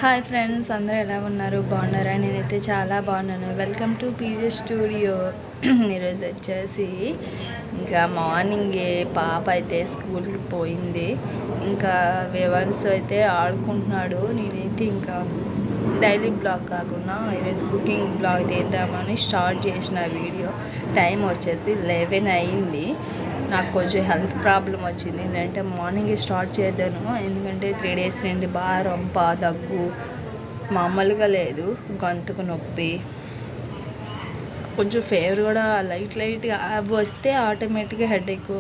Hi friends, అందరూ ఎలా ఉన్నారు? బాగున్నారా? నేనైతే చాలా బాగున్నాను. Welcome to PJ studio. ఈరోజు వచ్చేసి ఇంకా మార్నింగే పాప అయితే స్కూల్కి పోయింది. ఇంకా వివాన్స్ అయితే ఆడుకుంటున్నాడు. నేనైతే ఇంకా డైలీ బ్లాగ్ కాకుండా ఈరోజు కుకింగ్ బ్లాగ్ తీద్దామని స్టార్ట్ చేసిన వీడియో. టైం వచ్చేసి 11 అయింది. నాకు కొంచెం హెల్త్ ప్రాబ్లం వచ్చింది. ఏంటంటే మార్నింగ్ స్టార్ట్ చేద్దాను, ఎందుకంటే 3 డేస్ నుండి బాగా రొంప దగ్గు మామూలుగా లేదు, గొంతుకు నొప్పి, కొంచెం ఫీవర్ కూడా లైట్గా వస్తే ఆటోమేటిక్గా హెడేక్,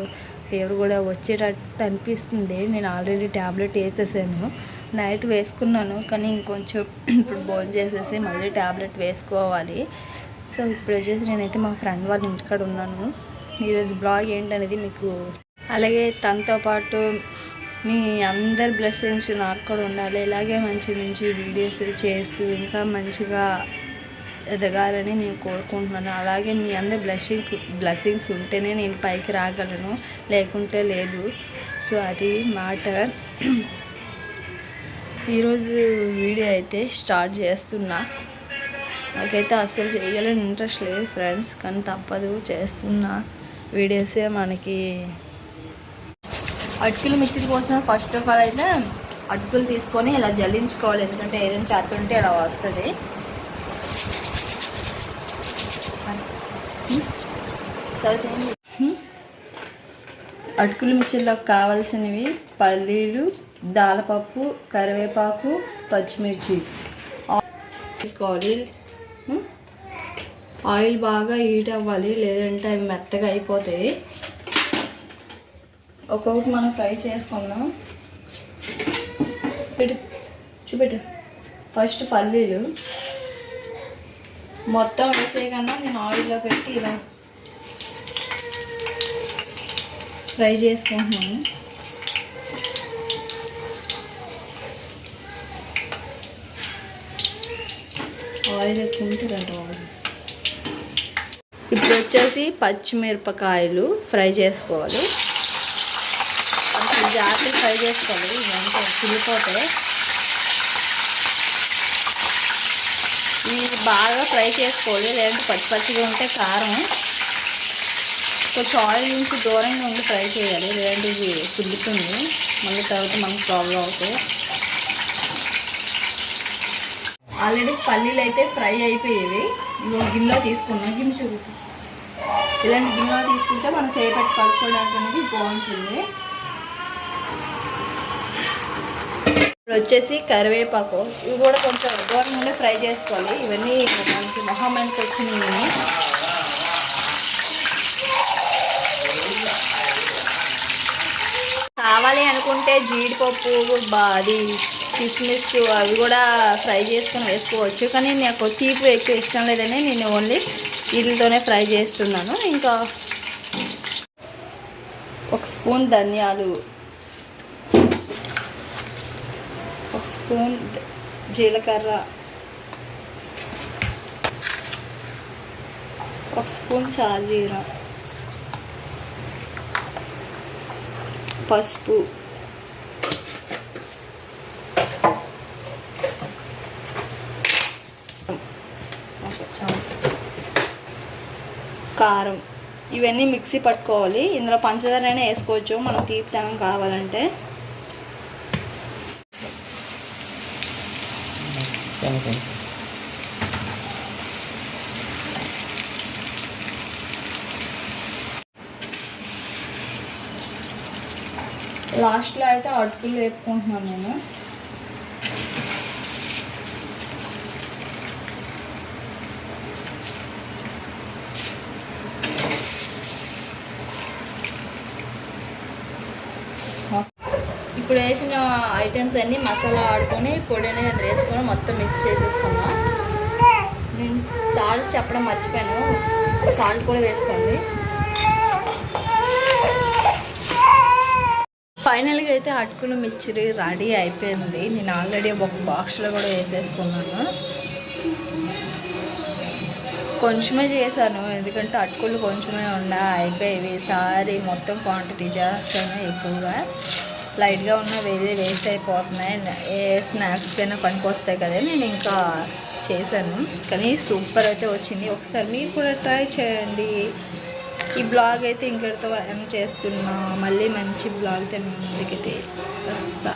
ఫీవర్ కూడా వచ్చేటట్టు అనిపిస్తుంది. నేను ఆల్రెడీ ట్యాబ్లెట్ వేసేసాను, నైట్ వేసుకున్నాను, కానీ ఇంకొంచెం ఇప్పుడు భోజనం చేసేసి మళ్ళీ ట్యాబ్లెట్ వేసుకోవాలి. సో ఇప్పుడు వచ్చేసి నేనైతే మా ఫ్రెండ్ వాళ్ళ ఇంటికాడ ఉన్నాను. ఈరోజు బ్లాగ్ ఏంటనేది మీకు, అలాగే తనతో పాటు మీ అందరి బ్లెస్సింగ్స్ నాకు కూడా ఉండాలి. ఇలాగే మంచి మంచి వీడియోస్ చేస్తూ ఇంకా మంచిగా ఎదగాలని నేను కోరుకుంటున్నాను. అలాగే మీ అందరి బ్లెస్సింగ్స్ ఉంటేనే నేను పైకి రాగలను, లేకుంటే లేదు. సో అది మ్యాటర్. ఈరోజు వీడియో అయితే స్టార్ట్ చేస్తున్నా. నాకైతే అస్సలు చేయాలని ఇంట్రెస్ట్ లేదు ఫ్రెండ్స్, కానీ తప్పదు, చేస్తున్నా. వీడియోసే మనకి. అటుకులు మిర్చి కోసం ఫస్ట్ ఆఫ్ ఆల్ అయితే అటుకులు తీసుకొని ఇలా జల్లించుకోవాలి, ఎందుకంటే ఏదైనా చేస్తుంటే అలా వస్తుంది. అటుకులు మిర్చిలోకి కావాల్సినవి పల్లీలు, దాలపప్పు, కరివేపాకు, పచ్చిమిర్చి తీసుకోవాలి. ఆయిల్ బాగా హీట్ అవ్వాలి, లేదంటే అవి మెత్తగా అయిపోతాయి. ఒక్కొక్కటి మనం ఫ్రై చేసుకుందాం. చూపెట్టు. ఫస్ట్ పల్లీలు మొత్తం వేసే కన్నా నేను ఆయిల్లో పెట్టి ఇలా ఫ్రై చేసుకుంటున్నాను. ఆయిల్ ఎక్కువ ఉంటుందంట. ఇప్పుడు వచ్చేసి పచ్చిమిరపకాయలు ఫ్రై చేసుకోవాలి. కొంచెం జాగ్రత్తగా ఫ్రై చేసుకోవాలి, ఇదంతా చిల్లిపోతే. ఇది బాగా ఫ్రై చేసుకోవాలి, లేదంటే పచ్చిగా ఉంటే కారం. కొంచెం ఆయిల్ నుంచి దూరంగా ఉండి ఫ్రై చేయాలి, లేదంటే ఇది చిల్లుతుంది, మళ్ళీ తర్వాత మనకు ప్రాబ్లం అవుతాయి. ఆల్రెడీ పల్లీలు అయితే ఫ్రై అయిపోయేవి. ఇవో గిన్నెలో తీసుకున్నాం. గిన్నె చూపు. ఇలాంటి గిన్నెలో తీసుకుంటే మనం చేపెట్టి కలుపుకోవడానికి అనేది బాగుంటుంది. ఇప్పుడు వచ్చేసి కరివేపాకు, ఇవి కూడా కొంచెం దూరం నుండి ఫ్రై చేసుకోవాలి. ఇవన్నీ మనకి మొహమ్మకి వచ్చినాయి. కావాలి అనుకుంటే జీడిపప్పు, అది కిస్మిస్ అవి కూడా ఫ్రై చేసుకొని వేసుకోవచ్చు, కానీ నాకు తీపి ఎక్కువ ఇష్టం లేదని నేను ఓన్లీ వీటితోనే ఫ్రై చేస్తున్నాను. ఇంకా 1 స్పూన్ ధనియాలు, 1 స్పూన్ జీలకర్ర, 1 స్పూన్ షాజీరా, పసుపు, కారం. ఇవన్నీ మిక్సీ పట్టుకోవాలి. ఇందులో పంచదారైనా వేసుకోవచ్చు మనం తీపితనం కావాలంటే. లాస్ట్లో అయితే అటుకులు వేపుకుంటున్నాను నేను. ఇప్పుడు వేసిన ఐటమ్స్ అన్నీ మసాలా ఆడుకొని పొడి అనేది వేసుకొని మొత్తం మిక్స్ చేసేసుకుందాం. నేను సాల్ట్ చెప్పడం మర్చిపోయాను, సాల్ట్ కూడా వేసుకోండి. ఫైనల్గా అయితే అటుకులు మిర్చి రెడీ అయిపోయింది. నేను ఆల్రెడీ ఒక బాక్స్లో కూడా వేసేసుకున్నాను. కొంచెమే చేశాను, ఎందుకంటే అటుకులు కొంచెమే అయిపోయేవి. ఈసారి మొత్తం క్వాంటిటీ చేస్తాను ఎక్కువగా. లైట్గా ఉన్న వేస్ట్ అయిపోతున్నాయి, ఏ స్నాక్స్కైనా పనికి వస్తాయి కదా, నేను ఇంకా చేశాను. కానీ సూపర్ అయితే వచ్చింది. ఒకసారి మీరు కూడా ట్రై చేయండి. ఈ బ్లాగ్ అయితే ఇంకటితో ఎండ్ చేస్తున్నా. మళ్ళీ మంచి బ్లాగ్తో మేము ముందుకైతే వస్తా.